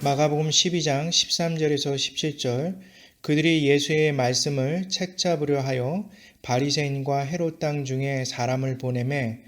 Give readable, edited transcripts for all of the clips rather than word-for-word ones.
마가복음 12장 13절에서 17절 그들이 예수의 말씀을 책잡으려 하여 바리새인과 헤롯 땅 중에 사람을 보내매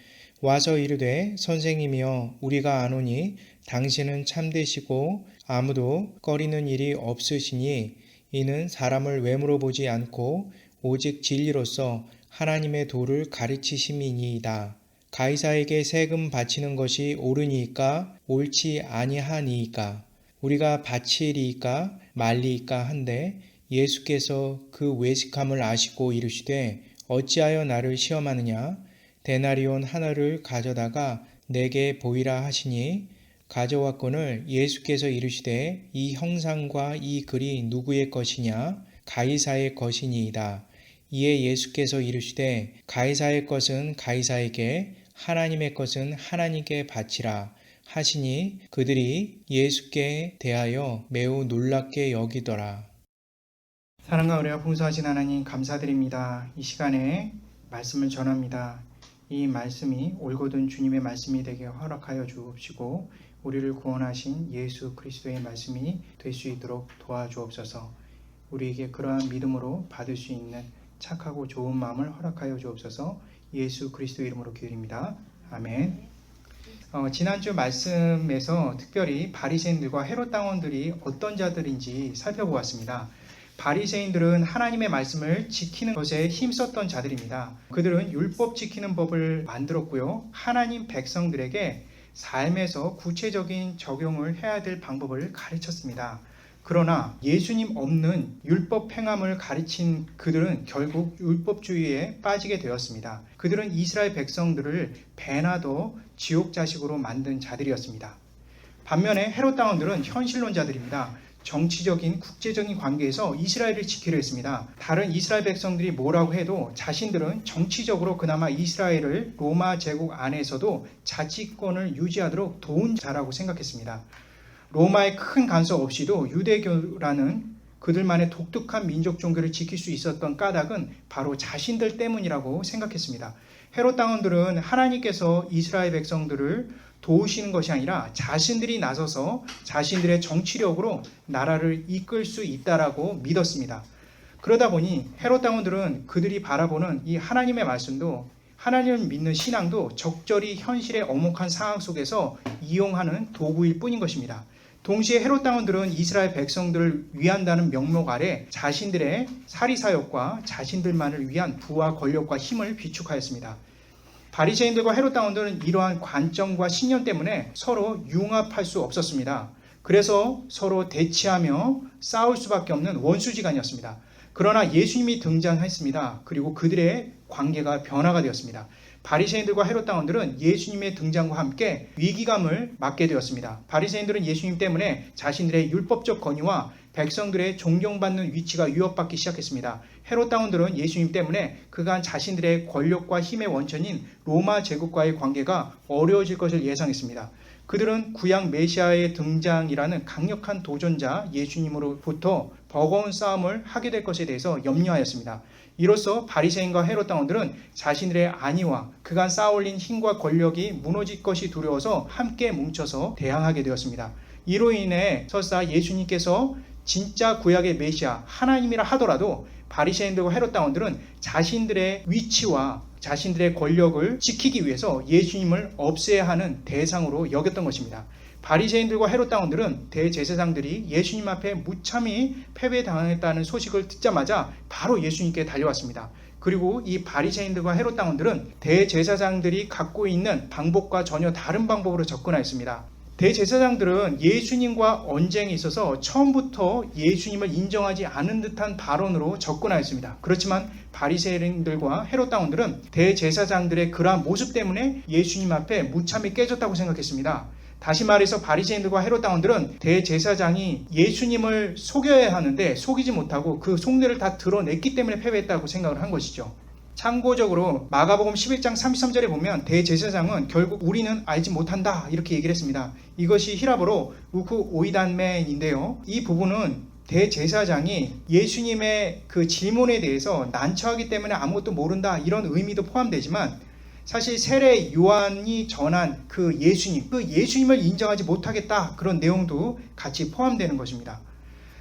와서 이르되 선생님이여 우리가 아노니 당신은 참되시고 아무도 꺼리는 일이 없으시니 이는 사람을 외모로 보지 않고 오직 진리로서 하나님의 도를 가르치심이니이다. 가이사에게 세금 바치는 것이 옳으니까 옳지 아니하니이까 우리가 바치리이까 말리이까 한데 예수께서 그 외식함을 아시고 이르시되 어찌하여 나를 시험하느냐 데나리온 하나를 가져다가 내게 보이라 하시니 가져왔거늘 예수께서 이르시되 이 형상과 이 글이 누구의 것이냐 가이사의 것이니이다. 이에 예수께서 이르시되 가이사의 것은 가이사에게 하나님의 것은 하나님께 바치라 하시니 그들이 예수께 대하여 매우 놀랍게 여기더라. 사랑과 은혜가 풍성하신 하나님 감사드립니다. 이 시간에 말씀을 전합니다. 이 말씀이 올곧은 주님의 말씀이 되게 허락하여 주옵시고 우리를 구원하신 예수 그리스도의 말씀이 될 수 있도록 도와주옵소서. 우리에게 그러한 믿음으로 받을 수 있는 착하고 좋은 마음을 허락하여 주옵소서. 예수 그리스도 이름으로 기도드립니다. 아멘. 지난주 말씀에서 특별히 바리새인들과 헤롯 당원들이 어떤 자들인지 살펴보았습니다. 바리새인들은 하나님의 말씀을 지키는 것에 힘썼던 자들입니다. 그들은 율법 지키는 법을 만들었고요. 하나님 백성들에게 삶에서 구체적인 적용을 해야 될 방법을 가르쳤습니다. 그러나 예수님 없는 율법 행함을 가르친 그들은 결국 율법주의에 빠지게 되었습니다. 그들은 이스라엘 백성들을 배나도 지옥 자식으로 만든 자들이었습니다. 반면에 헤롯 당원들은 현실론자들입니다. 정치적인 국제적인 관계에서 이스라엘을 지키려 했습니다. 다른 이스라엘 백성들이 뭐라고 해도 자신들은 정치적으로 그나마 이스라엘을 로마 제국 안에서도 자치권을 유지하도록 도운 자라고 생각했습니다. 로마의 큰 간섭 없이도 유대교라는 그들만의 독특한 민족 종교를 지킬 수 있었던 까닭은 바로 자신들 때문이라고 생각했습니다. 헤롯 당원들은 하나님께서 이스라엘 백성들을 도우시는 것이 아니라 자신들이 나서서 자신들의 정치력으로 나라를 이끌 수 있다라고 믿었습니다. 그러다 보니 헤롯 당원들은 그들이 바라보는 이 하나님의 말씀도 하나님을 믿는 신앙도 적절히 현실의 엄혹한 상황 속에서 이용하는 도구일 뿐인 것입니다. 동시에 헤롯 당원들은 이스라엘 백성들을 위한다는 명목 아래 자신들의 사리사욕과 자신들만을 위한 부와 권력과 힘을 비축하였습니다. 바리새인들과 헤롯 당원들은 이러한 관점과 신념 때문에 서로 융합할 수 없었습니다. 그래서 서로 대치하며 싸울 수밖에 없는 원수지간이었습니다. 그러나 예수님이 등장했습니다. 그리고 그들의 관계가 변화가 되었습니다. 바리새인들과 헤롯 당원들은 예수님의 등장과 함께 위기감을 맞게 되었습니다. 바리새인들은 예수님 때문에 자신들의 율법적 권위와 백성들의 존경받는 위치가 위협받기 시작했습니다. 헤롯 당원들은 예수님 때문에 그간 자신들의 권력과 힘의 원천인 로마 제국과의 관계가 어려워질 것을 예상했습니다. 그들은 구약 메시아의 등장이라는 강력한 도전자 예수님으로부터 버거운 싸움을 하게 될 것에 대해서 염려하였습니다. 이로써 바리새인과 헤롯 당원들은 자신들의 안위와 그간 쌓아올린 힘과 권력이 무너질 것이 두려워서 함께 뭉쳐서 대항하게 되었습니다. 이로 인해 설사 예수님께서 진짜 구약의 메시아 하나님이라 하더라도 바리새인들과 헤롯 당원들은 자신들의 위치와 자신들의 권력을 지키기 위해서 예수님을 없애야 하는 대상으로 여겼던 것입니다. 바리새인들과 헤롯 당원들은 대제사장들이 예수님 앞에 무참히 패배당했다는 소식을 듣자마자 바로 예수님께 달려왔습니다. 그리고 이 바리새인들과 헤롯 당원들은 대제사장들이 갖고 있는 방법과 전혀 다른 방법으로 접근하였습니다. 대제사장들은 예수님과 언쟁에 있어서 처음부터 예수님을 인정하지 않은 듯한 발언으로 접근하였습니다. 그렇지만 바리새인들과 헤롯 당원들은 대제사장들의 그러한 모습 때문에 예수님 앞에 무참히 깨졌다고 생각했습니다. 다시 말해서 바리새인들과 헤롯 당원들은 대제사장이 예수님을 속여야 하는데 속이지 못하고 그 속내를 다 드러냈기 때문에 패배했다고 생각을 한 것이죠. 참고적으로 마가복음 11장 33절에 보면 대제사장은 결국 우리는 알지 못한다 이렇게 얘기를 했습니다. 이것이 히라보로 우쿠 오이단멘인데요. 이 부분은 대제사장이 예수님의 그 질문에 대해서 난처하기 때문에 아무것도 모른다 이런 의미도 포함되지만 사실 세례 요한이 전한 그 예수님을 인정하지 못하겠다, 그런 내용도 같이 포함되는 것입니다.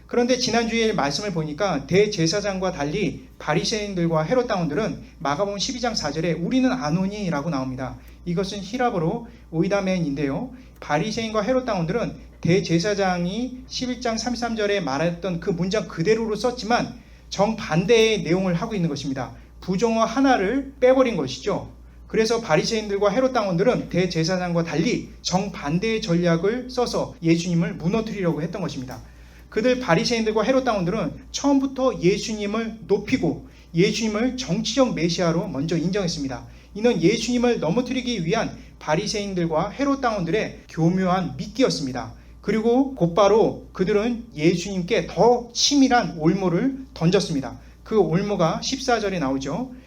그런데 지난주에 말씀을 보니까 대제사장과 달리 바리새인들과 헤롯 당원들은 마가복음 12장 4절에 우리는 안 오니 라고 나옵니다. 이것은 히랍어로 오이다멘인데요. 바리새인과 헤롯 당원들은 대제사장이 11장 33절에 말했던 그 문장 그대로로 썼지만 정반대의 내용을 하고 있는 것입니다. 부정어 하나를 빼버린 것이죠. 그래서 바리새인들과 헤롯 당원들은 대제사장과 달리 정반대의 전략을 써서 예수님을 무너뜨리려고 했던 것입니다. 그들 바리새인들과 헤롯 당원들은 처음부터 예수님을 높이고 예수님을 정치적 메시아로 먼저 인정했습니다. 이는 예수님을 넘어뜨리기 위한 바리새인들과 헤롯 당원들의 교묘한 미끼였습니다. 그리고 곧바로 그들은 예수님께 더 치밀한 올무를 던졌습니다. 그 올무가 14절에 나오죠.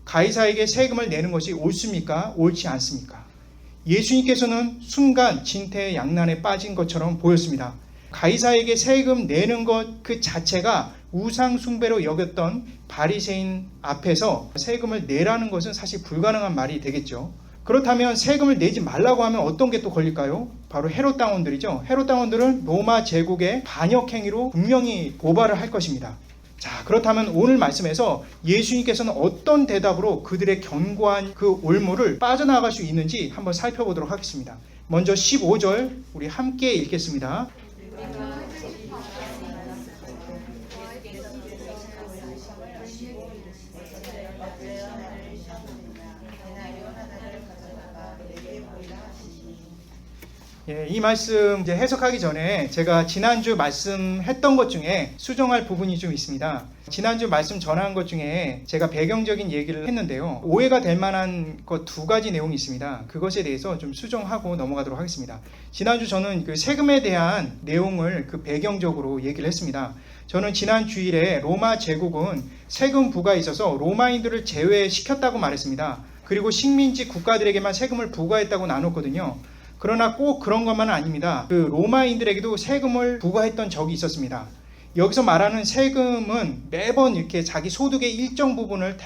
가이사에게 세금을 내는 것이 옳습니까? 옳지 않습니까? 예수님께서는 순간 진퇴양난에 빠진 것처럼 보였습니다. 가이사에게 세금 내는 것 그 자체가 우상 숭배로 여겼던 바리새인 앞에서 세금을 내라는 것은 사실 불가능한 말이 되겠죠. 그렇다면 세금을 내지 말라고 하면 어떤 게 또 걸릴까요? 바로 헤롯 당원들이죠. 헤롯 당원들은 로마 제국의 반역 행위로 분명히 고발을 할 것입니다. 자, 그렇다면 오늘 말씀에서 예수님께서는 어떤 대답으로 그들의 견고한 그 올무를 빠져나갈 수 있는지 한번 살펴보도록 하겠습니다. 먼저 15절 우리 함께 읽겠습니다. 이 말씀 이제 해석하기 전에 제가 지난주 말씀했던 것 중에 수정할 부분이 좀 있습니다. 지난주 말씀 전한 것 중에 제가 배경적인 얘기를 했는데요. 오해가 될 만한 것 두 가지 내용이 있습니다. 그것에 대해서 좀 수정하고 넘어가도록 하겠습니다. 지난주 저는 그 세금에 대한 내용을 그 배경적으로 얘기를 했습니다. 저는 지난 주일에 로마 제국은 세금 부과에 있어서 로마인들을 제외시켰다고 말했습니다. 그리고 식민지 국가들에게만 세금을 부과했다고 나눴거든요. 그러나 꼭 그런 것만은 아닙니다. 그 로마인들에게도 세금을 부과했던 적이 있었습니다. 여기서 말하는 세금은 매번 이렇게 자기 소득의 일정 부분을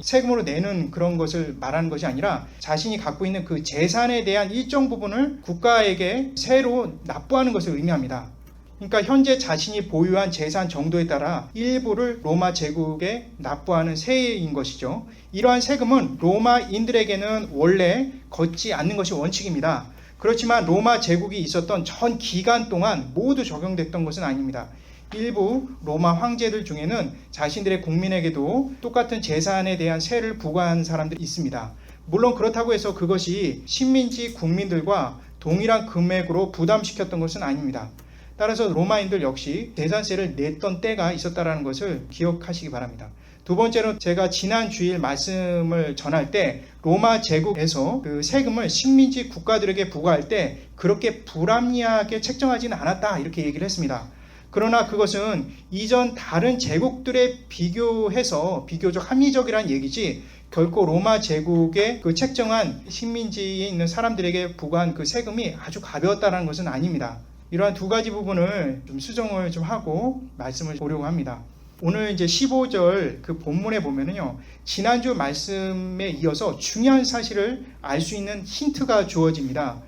세금으로 내는 그런 것을 말하는 것이 아니라 자신이 갖고 있는 그 재산에 대한 일정 부분을 국가에게 세로 납부하는 것을 의미합니다. 그러니까 현재 자신이 보유한 재산 정도에 따라 일부를 로마 제국에 납부하는 세인 것이죠. 이러한 세금은 로마인들에게는 원래 걷지 않는 것이 원칙입니다. 그렇지만 로마 제국이 있었던 전 기간 동안 모두 적용됐던 것은 아닙니다. 일부 로마 황제들 중에는 자신들의 국민에게도 똑같은 재산에 대한 세를 부과한 사람들이 있습니다. 물론 그렇다고 해서 그것이 식민지 국민들과 동일한 금액으로 부담시켰던 것은 아닙니다. 따라서 로마인들 역시 재산세를 냈던 때가 있었다는 것을 기억하시기 바랍니다. 두 번째로 제가 지난 주일 말씀을 전할 때 로마 제국에서 그 세금을 식민지 국가들에게 부과할 때 그렇게 불합리하게 책정하지는 않았다, 이렇게 얘기를 했습니다. 그러나 그것은 이전 다른 제국들에 비교해서 비교적 합리적이라는 얘기지 결코 로마 제국의 그 책정한 식민지에 있는 사람들에게 부과한 그 세금이 아주 가벼웠다는 것은 아닙니다. 이러한 두 가지 부분을 좀 수정을 좀 하고 말씀을 보려고 합니다. 오늘 이제 15절 그 본문에 보면은요, 지난주 말씀에 이어서 중요한 사실을 알 수 있는 힌트가 주어집니다.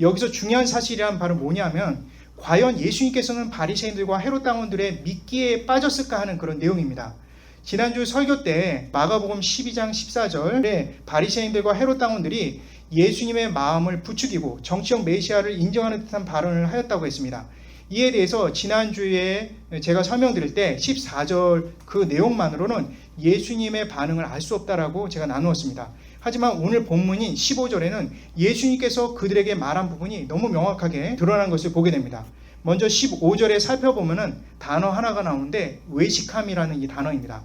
여기서 중요한 사실이란 바로 뭐냐면, 과연 예수님께서는 바리새인들과 헤롯 당원들의 미끼에 빠졌을까 하는 그런 내용입니다. 지난주 설교 때 마가복음 12장 14절에 바리새인들과 헤롯 당원들이 예수님의 마음을 부추기고 정치적 메시아를 인정하는 듯한 발언을 하였다고 했습니다. 이에 대해서 지난주에 제가 설명드릴 때 14절 그 내용만으로는 예수님의 반응을 알 수 없다라고 제가 나누었습니다. 하지만 오늘 본문인 15절에는 예수님께서 그들에게 말한 부분이 너무 명확하게 드러난 것을 보게 됩니다. 먼저 15절에 살펴보면은 단어 하나가 나오는데 외식함이라는 이 단어입니다.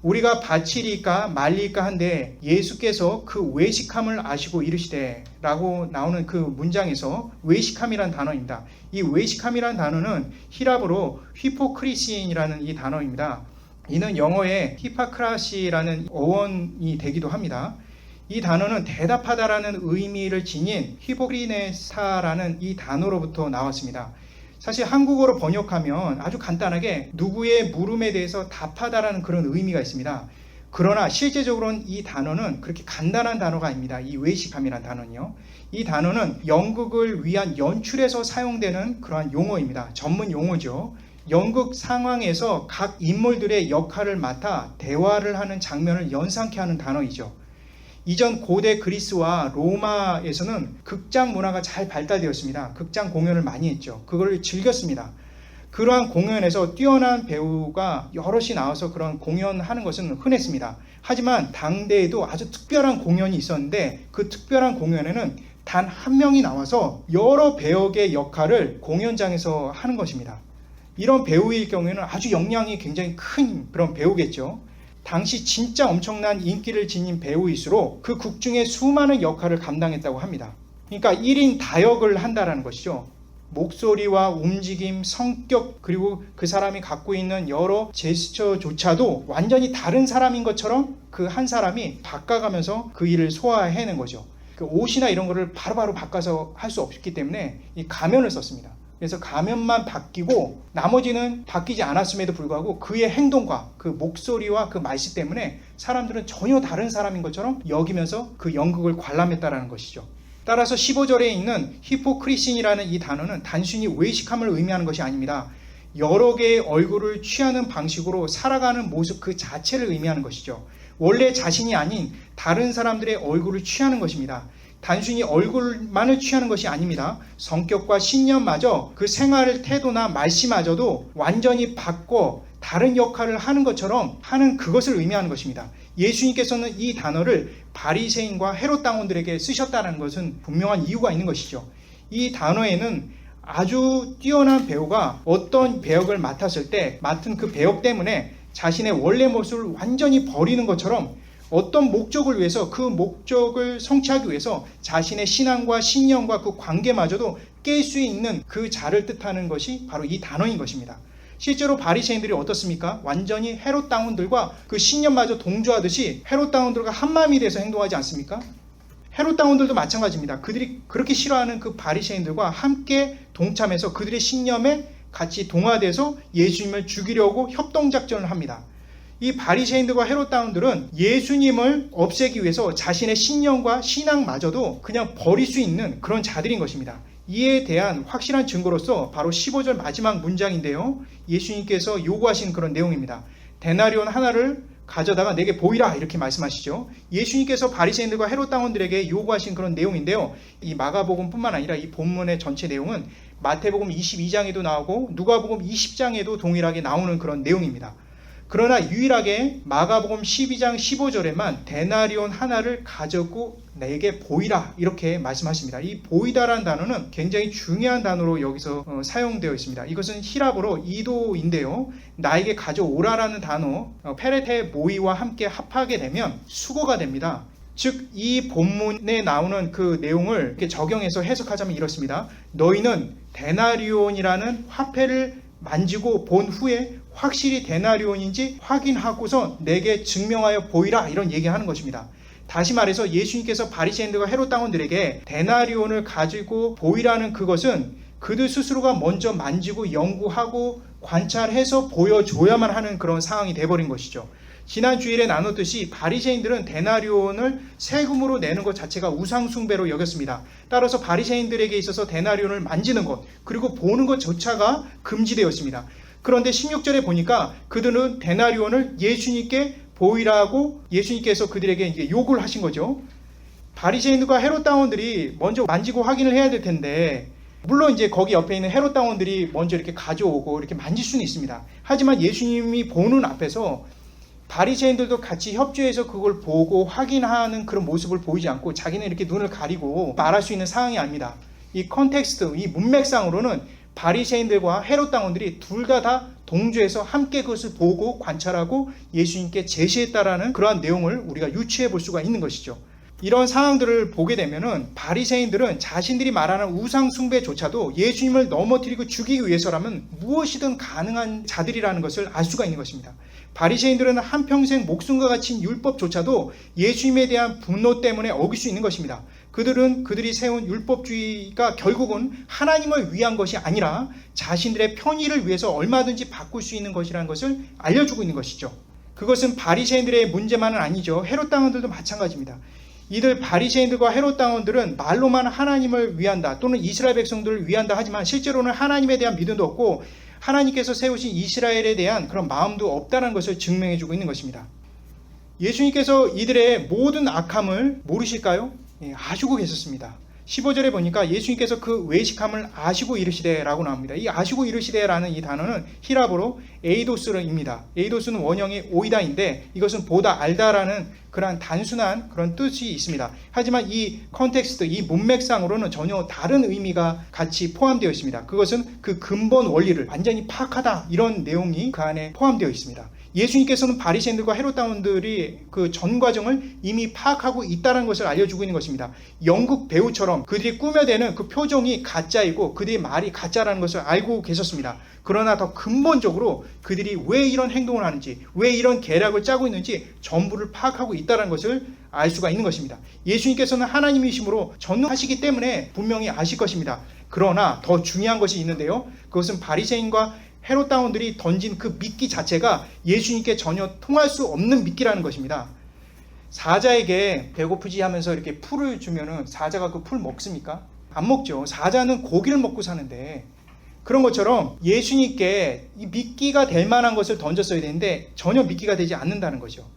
우리가 바치리까 말리까 한데 예수께서 그 외식함을 아시고 이르시되 라고 나오는 그 문장에서 외식함이라는 단어입니다. 이 외식함이라는 단어는 히랍어로 휘포크리시인이라는 이 단어입니다. 이는 영어의 히파크라시라는 어원이 되기도 합니다. 이 단어는 대답하다라는 의미를 지닌 히포크리네사라는 이 단어로부터 나왔습니다. 사실 한국어로 번역하면 아주 간단하게 누구의 물음에 대해서 답하다라는 그런 의미가 있습니다. 그러나 실제적으로는 이 단어는 그렇게 간단한 단어가 아닙니다. 이 외식함이라는 단어는요. 이 단어는 연극을 위한 연출에서 사용되는 그러한 용어입니다. 전문 용어죠. 연극 상황에서 각 인물들의 역할을 맡아 대화를 하는 장면을 연상케 하는 단어이죠. 이전 고대 그리스와 로마에서는 극장 문화가 잘 발달되었습니다. 극장 공연을 많이 했죠. 그걸 즐겼습니다. 그러한 공연에서 뛰어난 배우가 여럿이 나와서 그런 공연하는 것은 흔했습니다. 하지만 당대에도 아주 특별한 공연이 있었는데 그 특별한 공연에는 단 한 명이 나와서 여러 배역의 역할을 공연장에서 하는 것입니다. 이런 배우일 경우에는 아주 역량이 굉장히 큰 그런 배우겠죠. 당시 진짜 엄청난 인기를 지닌 배우일수록 그 극 중에 수많은 역할을 감당했다고 합니다. 그러니까 1인 다역을 한다는 것이죠. 목소리와 움직임, 성격, 그리고 그 사람이 갖고 있는 여러 제스처조차도 완전히 다른 사람인 것처럼 그 한 사람이 바꿔가면서 그 일을 소화해낸 거죠. 그 옷이나 이런 거를 바로바로 바꿔서 할 수 없기 때문에 이 가면을 썼습니다. 그래서 가면만 바뀌고 나머지는 바뀌지 않았음에도 불구하고 그의 행동과 그 목소리와 그 말씨 때문에 사람들은 전혀 다른 사람인 것처럼 여기면서 그 연극을 관람했다라는 것이죠. 따라서 15절에 있는 히포크리신이라는 이 단어는 단순히 외식함을 의미하는 것이 아닙니다. 여러 개의 얼굴을 취하는 방식으로 살아가는 모습 그 자체를 의미하는 것이죠. 원래 자신이 아닌 다른 사람들의 얼굴을 취하는 것입니다. 단순히 얼굴만을 취하는 것이 아닙니다. 성격과 신념마저 그 생활 태도나 말씨마저도 완전히 바꿔 다른 역할을 하는 것처럼 하는 그것을 의미하는 것입니다. 예수님께서는 이 단어를 바리새인과 헤롯 당원들에게 쓰셨다는 것은 분명한 이유가 있는 것이죠. 이 단어에는 아주 뛰어난 배우가 어떤 배역을 맡았을 때 맡은 그 배역 때문에 자신의 원래 모습을 완전히 버리는 것처럼 어떤 목적을 위해서 그 목적을 성취하기 위해서 자신의 신앙과 신념과 그 관계마저도 깰 수 있는 그 자를 뜻하는 것이 바로 이 단어인 것입니다. 실제로 바리새인들이 어떻습니까? 완전히 헤롯 당원들과 그 신념마저 동조하듯이 헤롯 당원들과 한마음이 돼서 행동하지 않습니까? 헤롯 당원들도 마찬가지입니다. 그들이 그렇게 싫어하는 그 바리새인들과 함께 동참해서 그들의 신념에 같이 동화돼서 예수님을 죽이려고 협동작전을 합니다. 이 바리새인들과 헤롯 당원들은 예수님을 없애기 위해서 자신의 신념과 신앙마저도 그냥 버릴 수 있는 그런 자들인 것입니다. 이에 대한 확실한 증거로서 바로 15절 마지막 문장인데요. 예수님께서 요구하신 그런 내용입니다. 데나리온 하나를 가져다가 내게 보이라 이렇게 말씀하시죠. 예수님께서 바리새인들과 헤롯 당원들에게 요구하신 그런 내용인데요. 이 마가복음뿐만 아니라 이 본문의 전체 내용은 마태복음 22장에도 나오고 누가복음 20장에도 동일하게 나오는 그런 내용입니다. 그러나 유일하게 마가복음 12장 15절에만 데나리온 하나를 가져고 내게 보이라 이렇게 말씀하십니다. 이 보이다라는 단어는 굉장히 중요한 단어로 여기서 사용되어 있습니다. 이것은 히랍어로 이도인데요. 나에게 가져오라라는 단어 페레테 모이와 함께 합하게 되면 수거가 됩니다. 즉 이 본문에 나오는 그 내용을 이렇게 적용해서 해석하자면 이렇습니다. 너희는 데나리온이라는 화폐를 만지고 본 후에 확실히 데나리온인지 확인하고서 내게 증명하여 보이라 이런 얘기하는 것입니다. 다시 말해서 예수님께서 바리새인들과 헤롯 당원들에게 데나리온을 가지고 보이라는 그것은 그들 스스로가 먼저 만지고 연구하고 관찰해서 보여줘야만 하는 그런 상황이 돼버린 것이죠. 지난 주일에 나눴듯이 바리새인들은 데나리온을 세금으로 내는 것 자체가 우상숭배로 여겼습니다. 따라서 바리새인들에게 있어서 데나리온을 만지는 것 그리고 보는 것조차가 금지되었습니다. 그런데 16절에 보니까 그들은 데나리온을 예수님께 보이라고 예수님께서 그들에게 이제 요구를 하신 거죠. 바리새인들과 헤롯 당원들이 먼저 만지고 확인을 해야 될 텐데 물론 이제 거기 옆에 있는 헤롯 당원들이 먼저 이렇게 가져오고 이렇게 만질 수는 있습니다. 하지만 예수님이 보는 앞에서 바리새인들도 같이 협조해서 그걸 보고 확인하는 그런 모습을 보이지 않고 자기는 이렇게 눈을 가리고 말할 수 있는 상황이 아닙니다. 이 컨텍스트, 이 문맥상으로는 바리새인들과 헤롯 당원들이 둘 다 동조해서 함께 그것을 보고 관찰하고 예수님께 제시했다라는 그러한 내용을 우리가 유추해 볼 수가 있는 것이죠. 이런 상황들을 보게 되면은 바리새인들은 자신들이 말하는 우상 숭배조차도 예수님을 넘어뜨리고 죽이기 위해서라면 무엇이든 가능한 자들이라는 것을 알 수가 있는 것입니다. 바리새인들은 한평생 목숨과 같이 율법조차도 예수님에 대한 분노 때문에 어길 수 있는 것입니다. 그들이 세운 율법주의가 결국은 하나님을 위한 것이 아니라 자신들의 편의를 위해서 얼마든지 바꿀 수 있는 것이라는 것을 알려주고 있는 것이죠. 그것은 바리새인들의 문제만은 아니죠. 헤롯 당원들도 마찬가지입니다. 이들 바리새인들과 헤롯 당원들은 말로만 하나님을 위한다 또는 이스라엘 백성들을 위한다 하지만 실제로는 하나님에 대한 믿음도 없고 하나님께서 세우신 이스라엘에 대한 그런 마음도 없다는 것을 증명해주고 있는 것입니다. 예수님께서 이들의 모든 악함을 모르실까요? 아시고 계셨습니다. 15절에 보니까 예수님께서 그 외식함을 아시고 이르시되 라고 나옵니다. 이 아시고 이르시되 라는 이 단어는 히라보로 에이도스입니다. 에이도스는 원형이 오이다인데 이것은 보다 알다라는 그러한 단순한 그런 뜻이 있습니다. 하지만 이 컨텍스트, 이 문맥상으로는 전혀 다른 의미가 같이 포함되어 있습니다. 그것은 그 근본 원리를 완전히 파악하다 이런 내용이 그 안에 포함되어 있습니다. 예수님께서는 바리새인들과 헤롯 당원들이 그 전 과정을 이미 파악하고 있다는 것을 알려주고 있는 것입니다. 연극 배우처럼 그들이 꾸며대는 그 표정이 가짜이고 그들의 말이 가짜라는 것을 알고 계셨습니다. 그러나 더 근본적으로 그들이 왜 이런 행동을 하는지, 왜 이런 계략을 짜고 있는지 전부를 파악하고 있다는 것을 알 수가 있는 것입니다. 예수님께서는 하나님이심으로 전능하시기 때문에 분명히 아실 것입니다. 그러나 더 중요한 것이 있는데요. 그것은 바리새인과 헤롯 당원들이 던진 그 미끼 자체가 예수님께 전혀 통할 수 없는 미끼라는 것입니다. 사자에게 배고프지 하면서 이렇게 풀을 주면은 사자가 그 풀 먹습니까? 안 먹죠. 사자는 고기를 먹고 사는데 그런 것처럼 예수님께 이 미끼가 될 만한 것을 던졌어야 되는데 전혀 미끼가 되지 않는다는 거죠.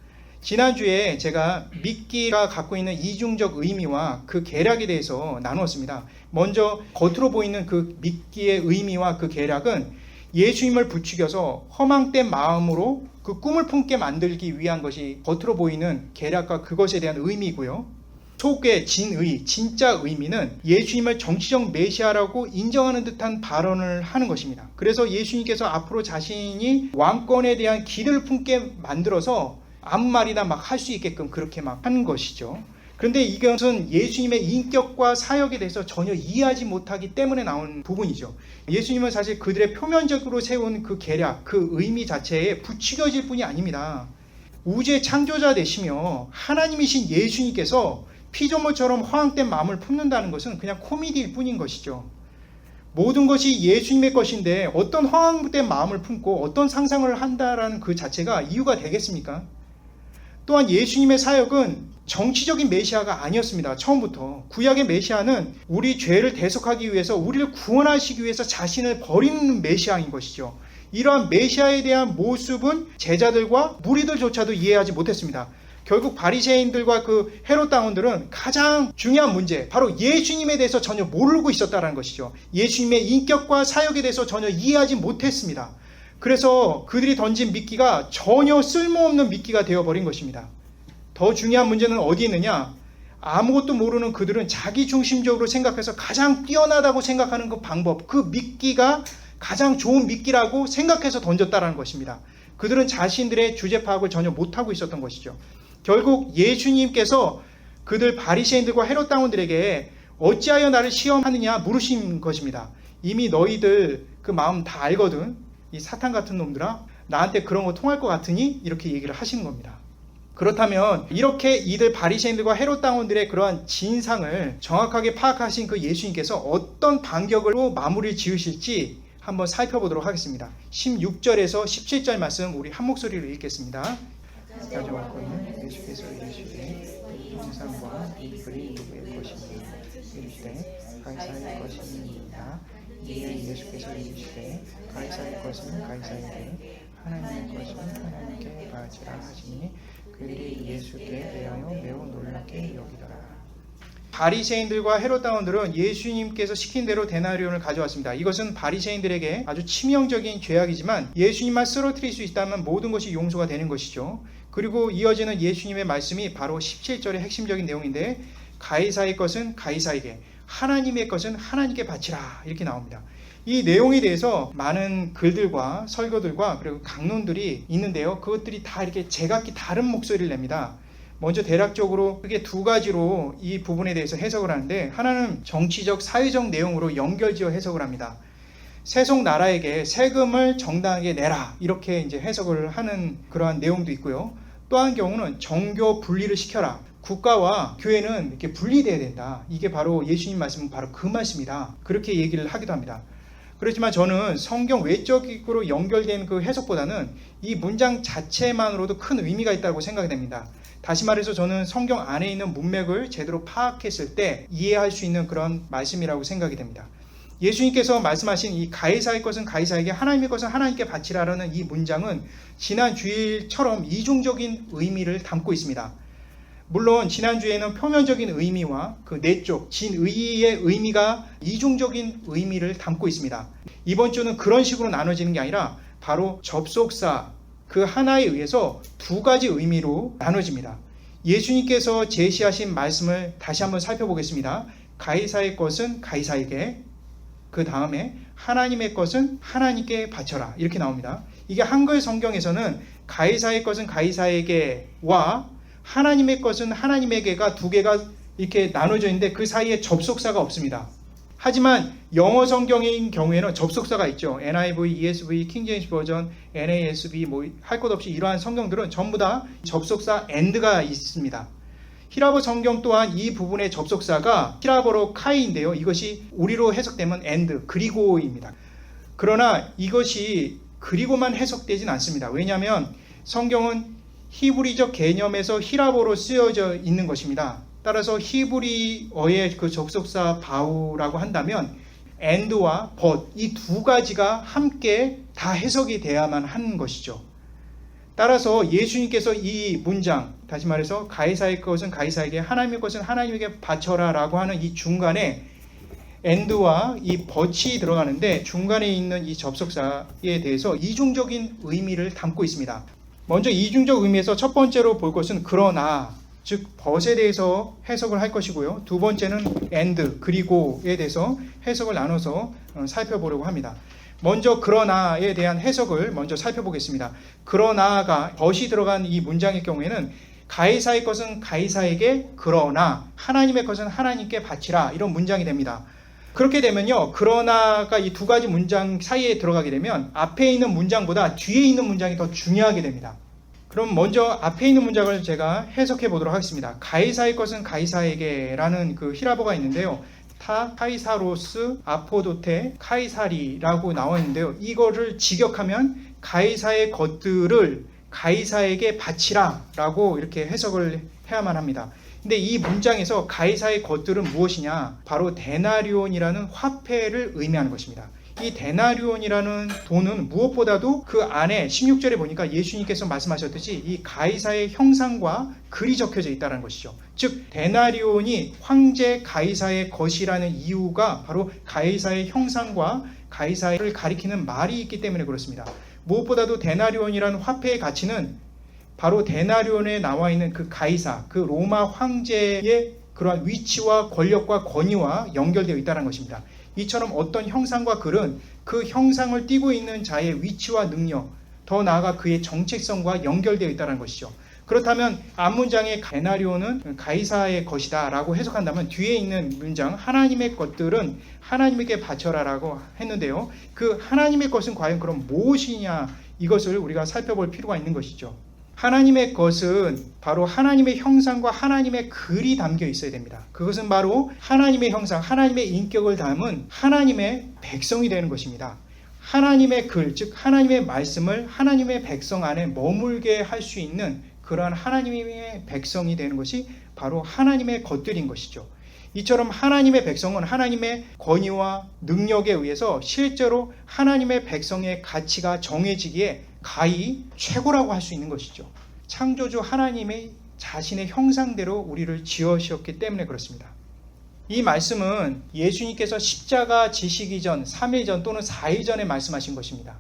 지난주에 제가 미끼가 갖고 있는 이중적 의미와 그 계략에 대해서 나누었습니다. 먼저 겉으로 보이는 그 미끼의 의미와 그 계략은 예수님을 부추겨서 허망된 마음으로 그 꿈을 품게 만들기 위한 것이 겉으로 보이는 계략과 그것에 대한 의미이고요. 속의 진의, 진짜 의미는 예수님을 정치적 메시아라고 인정하는 듯한 발언을 하는 것입니다. 그래서 예수님께서 앞으로 자신이 왕권에 대한 기대를 품게 만들어서 아무 말이나 막 할 수 있게끔 그렇게 막 하는 것이죠. 그런데 이것은 예수님의 인격과 사역에 대해서 전혀 이해하지 못하기 때문에 나온 부분이죠. 예수님은 사실 그들의 표면적으로 세운 그 계략, 그 의미 자체에 부추겨질 뿐이 아닙니다. 우주의 창조자 되시며 하나님이신 예수님께서 피조물처럼 허황된 마음을 품는다는 것은 그냥 코미디일 뿐인 것이죠. 모든 것이 예수님의 것인데 어떤 허황된 마음을 품고 어떤 상상을 한다라는 그 자체가 이유가 되겠습니까? 또한 예수님의 사역은 정치적인 메시아가 아니었습니다. 처음부터. 구약의 메시아는 우리 죄를 대속하기 위해서 우리를 구원하시기 위해서 자신을 버리는 메시아인 것이죠. 이러한 메시아에 대한 모습은 제자들과 무리들조차도 이해하지 못했습니다. 결국 바리새인들과 그 헤롯 당원들은 가장 중요한 문제, 바로 예수님에 대해서 전혀 모르고 있었다는 것이죠. 예수님의 인격과 사역에 대해서 전혀 이해하지 못했습니다. 그래서 그들이 던진 미끼가 전혀 쓸모없는 미끼가 되어버린 것입니다. 더 중요한 문제는 어디 있느냐? 아무것도 모르는 그들은 자기 중심적으로 생각해서 가장 뛰어나다고 생각하는 그 방법, 그 미끼가 가장 좋은 미끼라고 생각해서 던졌다는 것입니다. 그들은 자신들의 주제 파악을 전혀 못하고 있었던 것이죠. 결국 예수님께서 그들 바리새인들과 헤롯 당원들에게 어찌하여 나를 시험하느냐 물으신 것입니다. 이미 너희들 그 마음 다 알거든. 이 사탄 같은 놈들아, 나한테 그런 거 통할 것 같으니? 이렇게 얘기를 하시는 겁니다. 그렇다면 이렇게 이들 바리새인들과 헤롯 당원들의 그러한 진상을 정확하게 파악하신 그 예수님께서 어떤 반격으로 마무리를 지으실지 한번 살펴보도록 하겠습니다. 16절에서 17절 말씀 우리 한 목소리로 읽겠습니다. 가져왔거든 예수께서 이르시되 이 형상과 이 글이 누구의 것이니 이르시되 가이사의 것이니이다. 이에 예수께서 이르시되 가이사의 것은 가이사에게 하나님의 것은 하나님께 바치라 하시니 그들이 예수께 대하여 매우 놀랍게 여기더라. 바리새인들과 헤롯 당원들은 예수님께서 시킨 대로 데나리온을 가져왔습니다. 이것은 바리새인들에게 아주 치명적인 죄악이지만 예수님만 쓰러뜨릴 수 있다면 모든 것이 용서가 되는 것이죠. 그리고 이어지는 예수님의 말씀이 바로 17절의 핵심적인 내용인데 가이사의 것은 가이사에게 하나님의 것은 하나님께 바치라 이렇게 나옵니다. 이 내용에 대해서 많은 글들과 설교들과 그리고 강론들이 있는데요. 그것들이 다 이렇게 제각기 다른 목소리를 냅니다. 먼저 대략적으로 크게 두 가지로 이 부분에 대해서 해석을 하는데 하나는 정치적 사회적 내용으로 연결지어 해석을 합니다. 세속 나라에게 세금을 정당하게 내라 이렇게 이제 해석을 하는 그러한 내용도 있고요. 또 한 경우는 정교 분리를 시켜라. 국가와 교회는 이렇게 분리돼야 된다. 이게 바로 예수님 말씀은 바로 그 말씀이다. 그렇게 얘기를 하기도 합니다. 그렇지만 저는 성경 외적으로 연결된 그 해석보다는 이 문장 자체만으로도 큰 의미가 있다고 생각이 됩니다. 다시 말해서 저는 성경 안에 있는 문맥을 제대로 파악했을 때 이해할 수 있는 그런 말씀이라고 생각이 됩니다. 예수님께서 말씀하신 이 가이사의 것은 가이사에게, 하나님의 것은 하나님께 바치라라는 이 문장은 지난 주일처럼 이중적인 의미를 담고 있습니다. 물론 지난주에는 표면적인 의미와 그 내적 진의의 의미가 이중적인 의미를 담고 있습니다. 이번 주는 그런 식으로 나눠지는 게 아니라 바로 접속사 그 하나에 의해서 두 가지 의미로 나눠집니다. 예수님께서 제시하신 말씀을 다시 한번 살펴보겠습니다. 가이사의 것은 가이사에게, 그 다음에 하나님의 것은 하나님께 바쳐라, 이렇게 나옵니다. 이게 한글 성경에서는 가이사의 것은 가이사에게와 하나님의 것은 하나님에게가 두 개가 이렇게 나눠져 있는데 그 사이에 접속사가 없습니다. 하지만 영어 성경인 경우에는 접속사가 있죠. NIV, ESV, 킹제임스 버전, NASB 할 것 없이 이러한 성경들은 전부 다 접속사 and가 있습니다. 히라보 성경 또한 이 부분의 접속사가 히라보로 카이인데요. 이것이 우리로 해석되면 and, 그리고입니다. 그러나 이것이 그리고만 해석되진 않습니다. 왜냐하면 성경은 히브리적 개념에서 히라보로 쓰여져 있는 것입니다. 따라서 히브리어의 그 접속사 바우라고 한다면 and와 but 이 두 가지가 함께 다 해석이 돼야만 하는 것이죠. 따라서 예수님께서 이 문장, 다시 말해서 가이사의 것은 가이사에게, 하나님의 것은 하나님에게 바쳐라 라고 하는 이 중간에 and와 이 but이 들어가는데 중간에 있는 이 접속사에 대해서 이중적인 의미를 담고 있습니다. 먼저 이중적 의미에서 첫 번째로 볼 것은 그러나, 즉 but에 대해서 해석을 할 것이고요. 두 번째는 and, 그리고에 대해서 해석을 나눠서 살펴보려고 합니다. 먼저 그러나에 대한 해석을 먼저 살펴보겠습니다. 그러나가 but이 들어간 이 문장의 경우에는 가이사의 것은 가이사에게, 그러나 하나님의 것은 하나님께 바치라, 이런 문장이 됩니다. 그렇게 되면요, 그러나가 이 두 가지 문장 사이에 들어가게 되면 앞에 있는 문장보다 뒤에 있는 문장이 더 중요하게 됩니다. 그럼 먼저 앞에 있는 문장을 제가 해석해 보도록 하겠습니다. 가이사의 것은 가이사에게 라는 그 히라보가 있는데요. 타 카이사로스 아포도테 카이사리라고 나와 있는데요. 이거를 직역하면 가이사의 것들을 가이사에게 바치라 라고 이렇게 해석을 해야만 합니다. 근데 이 문장에서 가이사의 것들은 무엇이냐? 바로 데나리온이라는 화폐를 의미하는 것입니다. 이 데나리온이라는 돈은 무엇보다도 그 안에 16절에 보니까 예수님께서 말씀하셨듯이 이 가이사의 형상과 글이 적혀져 있다는 것이죠. 즉 데나리온이 황제 가이사의 것이라는 이유가 바로 가이사의 형상과 가이사를 가리키는 말이 있기 때문에 그렇습니다. 무엇보다도 데나리온이라는 화폐의 가치는 바로 데나리온에 나와 있는 그 가이사, 그 로마 황제의 그러한 위치와 권력과 권위와 연결되어 있다는 것입니다. 이처럼 어떤 형상과 글은 그 형상을 띠고 있는 자의 위치와 능력, 더 나아가 그의 정체성과 연결되어 있다는 것이죠. 그렇다면 앞문장의 데나리온은 가이사의 것이다 라고 해석한다면 뒤에 있는 문장 하나님의 것들은 하나님에게 바쳐라 라고 했는데요. 그 하나님의 것은 과연 그럼 무엇이냐, 이것을 우리가 살펴볼 필요가 있는 것이죠. 하나님의 것은 바로 하나님의 형상과 하나님의 글이 담겨 있어야 됩니다. 그것은 바로 하나님의 형상, 하나님의 인격을 담은 하나님의 백성이 되는 것입니다. 하나님의 글, 즉 하나님의 말씀을 하나님의 백성 안에 머물게 할 수 있는 그러한 하나님의 백성이 되는 것이 바로 하나님의 것들인 것이죠. 이처럼 하나님의 백성은 하나님의 권위와 능력에 의해서 실제로 하나님의 백성의 가치가 정해지기에 가히 최고라고 할 수 있는 것이죠. 창조주 하나님의 자신의 형상대로 우리를 지으셨기 때문에 그렇습니다. 이 말씀은 예수님께서 십자가 지시기 전 3일 전 또는 4일 전에 말씀하신 것입니다.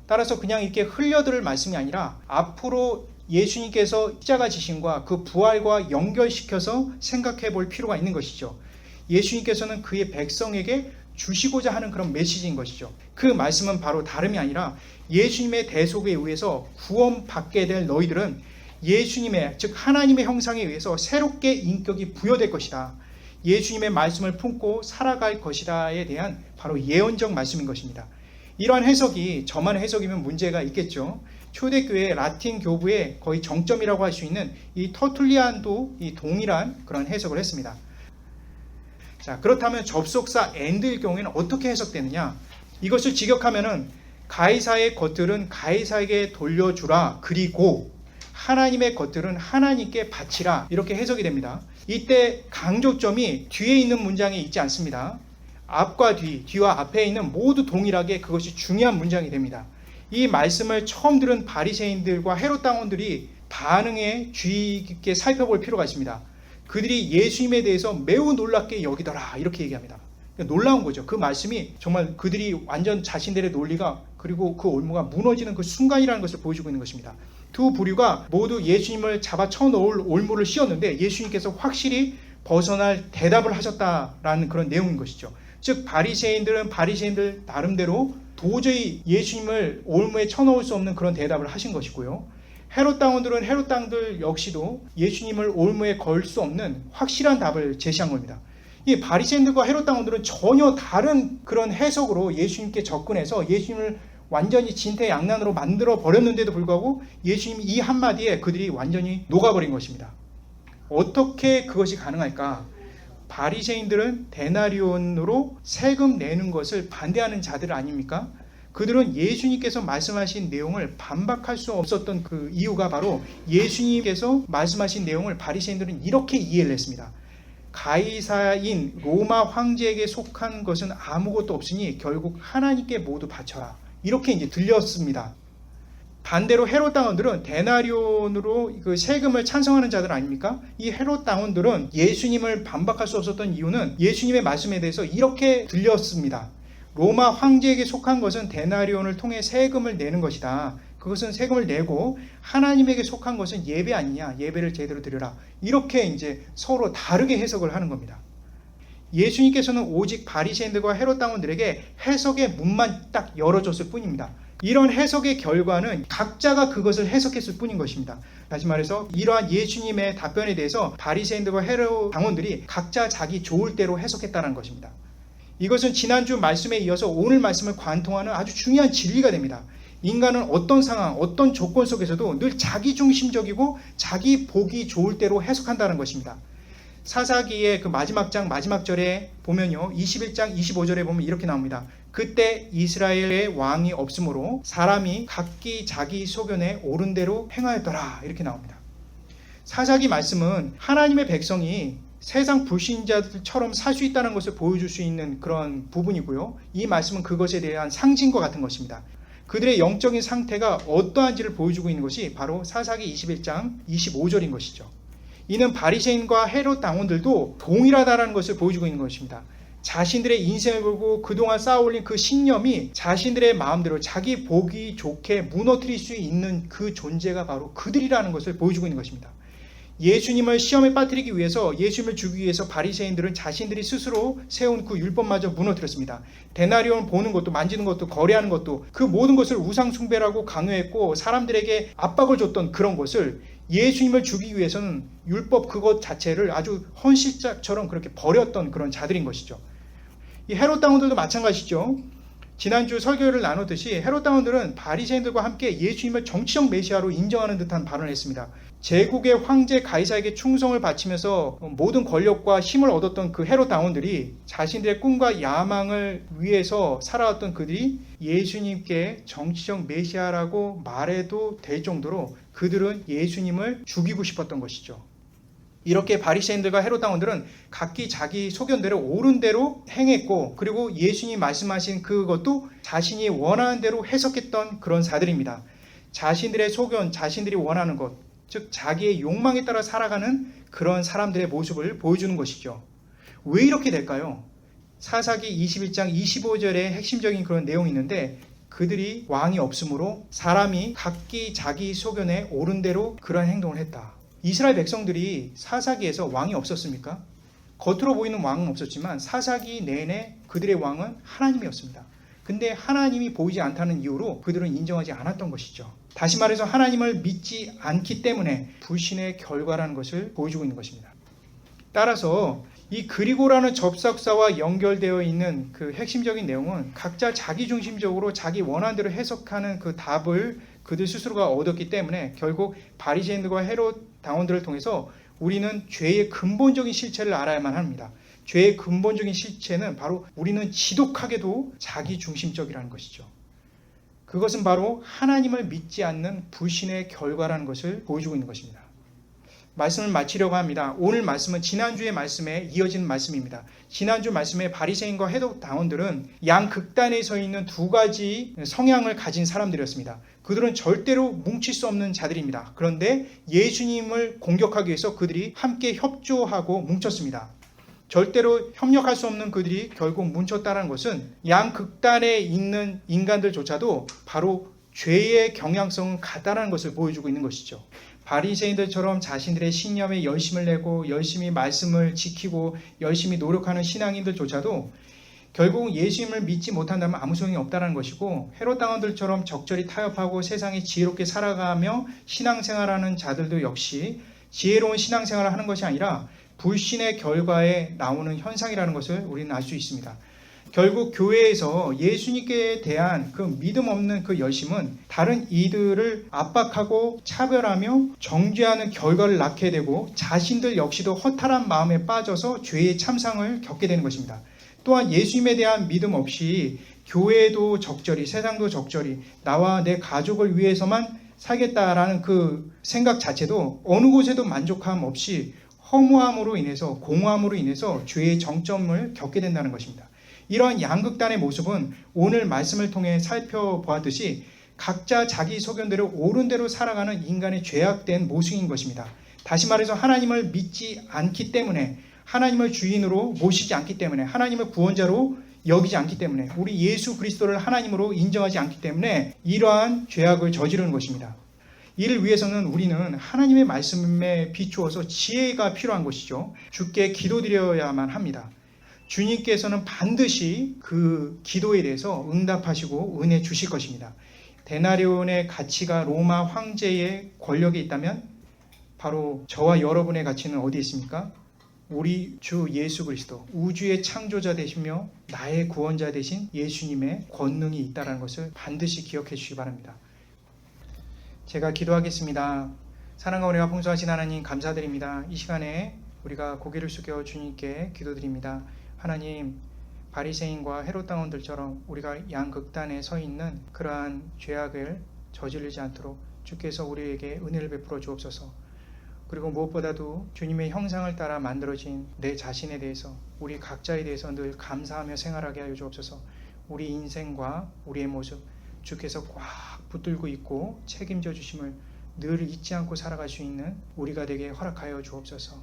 따라서 그냥 이렇게 흘려들을 말씀이 아니라 앞으로 예수님께서 십자가 지심과 그 부활과 연결시켜서 생각해 볼 필요가 있는 것이죠. 예수님께서는 그의 백성에게 주시고자 하는 그런 메시지인 것이죠. 그 말씀은 바로 다름이 아니라 예수님의 대속에 의해서 구원받게 될 너희들은 예수님의, 즉 하나님의 형상에 의해서 새롭게 인격이 부여될 것이다. 예수님의 말씀을 품고 살아갈 것이다에 대한 바로 예언적 말씀인 것입니다. 이러한 해석이 저만의 해석이면 문제가 있겠죠. 초대교회 라틴 교부의 거의 정점이라고 할 수 있는 이 터툴리안도 이 동일한 그런 해석을 했습니다. 자, 그렇다면 접속사 and일 경우에는 어떻게 해석되느냐? 이것을 직역하면은 가이사의 것들은 가이사에게 돌려주라. 그리고 하나님의 것들은 하나님께 바치라. 이렇게 해석이 됩니다. 이때 강조점이 뒤에 있는 문장에 있지 않습니다. 앞과 뒤와 앞에 있는 모두 동일하게 그것이 중요한 문장이 됩니다. 이 말씀을 처음 들은 바리새인들과 헤롯 당원들이 반응에 주의 깊게 살펴볼 필요가 있습니다. 그들이 예수님에 대해서 매우 놀랍게 여기더라. 이렇게 얘기합니다. 놀라운 거죠. 그 말씀이 정말 그들이 완전 자신들의 논리가 그리고 그 올무가 무너지는 그 순간이라는 것을 보여주고 있는 것입니다. 두 부류가 모두 예수님을 잡아 쳐놓을 올무를 씌웠는데 예수님께서 확실히 벗어날 대답을 하셨다라는 그런 내용인 것이죠. 즉 바리새인들은 바리새인들 나름대로 도저히 예수님을 올무에 쳐넣을 수 없는 그런 대답을 하신 것이고요. 헤롯 당원들은 헤롯 당들 역시도 예수님을 올무에 걸 수 없는 확실한 답을 제시한 겁니다. 이 바리새인들과 헤롯 당원들은 전혀 다른 그런 해석으로 예수님께 접근해서 예수님을 완전히 진퇴양난으로 만들어 버렸는데도 불구하고 예수님 이 한마디에 그들이 완전히 녹아버린 것입니다. 어떻게 그것이 가능할까? 바리새인들은 데나리온으로 세금 내는 것을 반대하는 자들 아닙니까? 그들은 예수님께서 말씀하신 내용을 반박할 수 없었던 그 이유가 바로 예수님께서 말씀하신 내용을 바리새인들은 이렇게 이해를 했습니다. 가이사인 로마 황제에게 속한 것은 아무것도 없으니 결국 하나님께 모두 바쳐라. 이렇게 이제 들렸습니다. 반대로 헤롯 당원들은 데나리온으로 그 세금을 찬성하는 자들 아닙니까? 이 헤롯 당원들은 예수님을 반박할 수 없었던 이유는 예수님의 말씀에 대해서 이렇게 들렸습니다. 로마 황제에게 속한 것은 데나리온을 통해 세금을 내는 것이다. 그것은 세금을 내고 하나님에게 속한 것은 예배 아니냐. 예배를 제대로 드려라. 이렇게 이제 서로 다르게 해석을 하는 겁니다. 예수님께서는 오직 바리새인들과 헤롯 당원들에게 해석의 문만 딱 열어줬을 뿐입니다. 이런 해석의 결과는 각자가 그것을 해석했을 뿐인 것입니다. 다시 말해서 이러한 예수님의 답변에 대해서 바리새인들과 헤롯 당원들이 각자 자기 좋을 대로 해석했다는 것입니다. 이것은 지난주 말씀에 이어서 오늘 말씀을 관통하는 아주 중요한 진리가 됩니다. 인간은 어떤 상황, 어떤 조건 속에서도 늘 자기중심적이고 자기 보기 좋을 대로 해석한다는 것입니다. 사사기의 그 마지막 장 마지막 절에 보면요, 21장 25절에 보면 이렇게 나옵니다. 그때 이스라엘의 왕이 없으므로 사람이 각기 자기 소견에 옳은 대로 행하였더라. 이렇게 나옵니다. 사사기 말씀은 하나님의 백성이 세상 불신자들처럼 살 수 있다는 것을 보여줄 수 있는 그런 부분이고요. 이 말씀은 그것에 대한 상징과 같은 것입니다. 그들의 영적인 상태가 어떠한지를 보여주고 있는 것이 바로 사사기 21장 25절인 것이죠. 이는 바리새인과 헤롯 당원들도 동일하다는 것을 보여주고 있는 것입니다. 자신들의 인생을 걸고 그동안 쌓아올린 그 신념이 자신들의 마음대로 자기 보기 좋게 무너뜨릴 수 있는 그 존재가 바로 그들이라는 것을 보여주고 있는 것입니다. 예수님을 시험에 빠뜨리기 위해서 예수님을 죽이기 위해서 바리새인들은 자신들이 스스로 세운 그 율법마저 무너뜨렸습니다. 데나리온 보는 것도 만지는 것도 거래하는 것도 그 모든 것을 우상 숭배라고 강요했고 사람들에게 압박을 줬던 그런 것을 예수님을 죽이기 위해서는 율법 그것 자체를 아주 헌신자처럼 그렇게 버렸던 그런 자들인 것이죠. 이 헤롯 당원들도 마찬가지죠. 지난주 설교를 나누듯이 헤롯 당원들은 바리새인들과 함께 예수님을 정치적 메시아로 인정하는 듯한 발언을 했습니다. 제국의 황제 가이사에게 충성을 바치면서 모든 권력과 힘을 얻었던 그 헤롯 당원들이 자신들의 꿈과 야망을 위해서 살아왔던 그들이 예수님께 정치적 메시아라고 말해도 될 정도로 그들은 예수님을 죽이고 싶었던 것이죠. 이렇게 바리새인들과 헤롯 당원들은 각기 자기 소견대로 옳은 대로 행했고 그리고 예수님이 말씀하신 그것도 자신이 원하는 대로 해석했던 그런 자들입니다. 자신들의 소견, 자신들이 원하는 것, 즉 자기의 욕망에 따라 살아가는 그런 사람들의 모습을 보여주는 것이죠. 왜 이렇게 될까요? 사사기 21장 25절에 핵심적인 그런 내용이 있는데 그들이 왕이 없으므로 사람이 각기 자기 소견에 옳은 대로 그런 행동을 했다. 이스라엘 백성들이 사사기에서 왕이 없었습니까? 겉으로 보이는 왕은 없었지만 사사기 내내 그들의 왕은 하나님이었습니다. 근데 하나님이 보이지 않다는 이유로 그들은 인정하지 않았던 것이죠. 다시 말해서 하나님을 믿지 않기 때문에 불신의 결과라는 것을 보여주고 있는 것입니다. 따라서 이 그리고라는 접속사와 연결되어 있는 그 핵심적인 내용은 각자 자기중심적으로 자기 원하는 대로 해석하는 그 답을 그들 스스로가 얻었기 때문에 결국 바리새인들과 헤롯 당원들을 통해서 우리는 죄의 근본적인 실체를 알아야만 합니다. 죄의 근본적인 실체는 바로 우리는 지독하게도 자기중심적이라는 것이죠. 그것은 바로 하나님을 믿지 않는 불신의 결과라는 것을 보여주고 있는 것입니다. 말씀을 마치려고 합니다. 오늘 말씀은 지난주의 말씀에 이어진 말씀입니다. 지난주 말씀에 바리새인과 해독당원들은 양극단에 서 있는 두 가지 성향을 가진 사람들이었습니다. 그들은 절대로 뭉칠 수 없는 자들입니다. 그런데 예수님을 공격하기 위해서 그들이 함께 협조하고 뭉쳤습니다. 절대로 협력할 수 없는 그들이 결국 뭉쳤다는 것은 양극단에 있는 인간들조차도 바로 죄의 경향성은 같다는 것을 보여주고 있는 것이죠. 바리새인들처럼 자신들의 신념에 열심을 내고 열심히 말씀을 지키고 열심히 노력하는 신앙인들조차도 결국 예수님을 믿지 못한다면 아무 소용이 없다는 것이고, 헤롯 당원들처럼 적절히 타협하고 세상에 지혜롭게 살아가며 신앙생활하는 자들도 역시 지혜로운 신앙생활을 하는 것이 아니라 불신의 결과에 나오는 현상이라는 것을 우리는 알 수 있습니다. 결국 교회에서 예수님께 대한 그 믿음 없는 그 열심은 다른 이들을 압박하고 차별하며 정죄하는 결과를 낳게 되고, 자신들 역시도 허탈한 마음에 빠져서 죄의 참상을 겪게 되는 것입니다. 또한 예수님에 대한 믿음 없이 교회도 적절히, 세상도 적절히 나와 내 가족을 위해서만 살겠다라는 그 생각 자체도 어느 곳에도 만족함 없이 허무함으로 인해서, 공허함으로 인해서 죄의 정점을 겪게 된다는 것입니다. 이러한 양극단의 모습은 오늘 말씀을 통해 살펴보았듯이 각자 자기 소견대로 옳은 대로 살아가는 인간의 죄악된 모습인 것입니다. 다시 말해서 하나님을 믿지 않기 때문에, 하나님을 주인으로 모시지 않기 때문에, 하나님을 구원자로 여기지 않기 때문에, 우리 예수 그리스도를 하나님으로 인정하지 않기 때문에 이러한 죄악을 저지르는 것입니다. 이를 위해서는 우리는 하나님의 말씀에 비추어서 지혜가 필요한 것이죠. 주께 기도드려야만 합니다. 주님께서는 반드시 그 기도에 대해서 응답하시고 은혜 주실 것입니다. 데나리온의 가치가 로마 황제의 권력에 있다면 바로 저와 여러분의 가치는 어디에 있습니까? 우리 주 예수 그리스도, 우주의 창조자 되시며 나의 구원자 되신 예수님의 권능이 있다는 것을 반드시 기억해 주시기 바랍니다. 제가 기도하겠습니다. 사랑과 은혜가 풍성하신 하나님, 감사드립니다. 이 시간에 우리가 고개를 숙여 주님께 기도드립니다. 하나님, 바리새인과 헤롯 당원들처럼 우리가 양극단에 서 있는 그러한 죄악을 저지르지 않도록 주께서 우리에게 은혜를 베풀어 주옵소서. 그리고 무엇보다도 주님의 형상을 따라 만들어진 내 자신에 대해서, 우리 각자에 대해서 늘 감사하며 생활하게 하여 주옵소서. 우리 인생과 우리의 모습 주께서 꽉 붙들고 있고 책임져 주심을 늘 잊지 않고 살아갈 수 있는 우리가 되게 허락하여 주옵소서.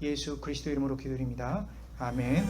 예수 그리스도 이름으로 기도드립니다. 아멘.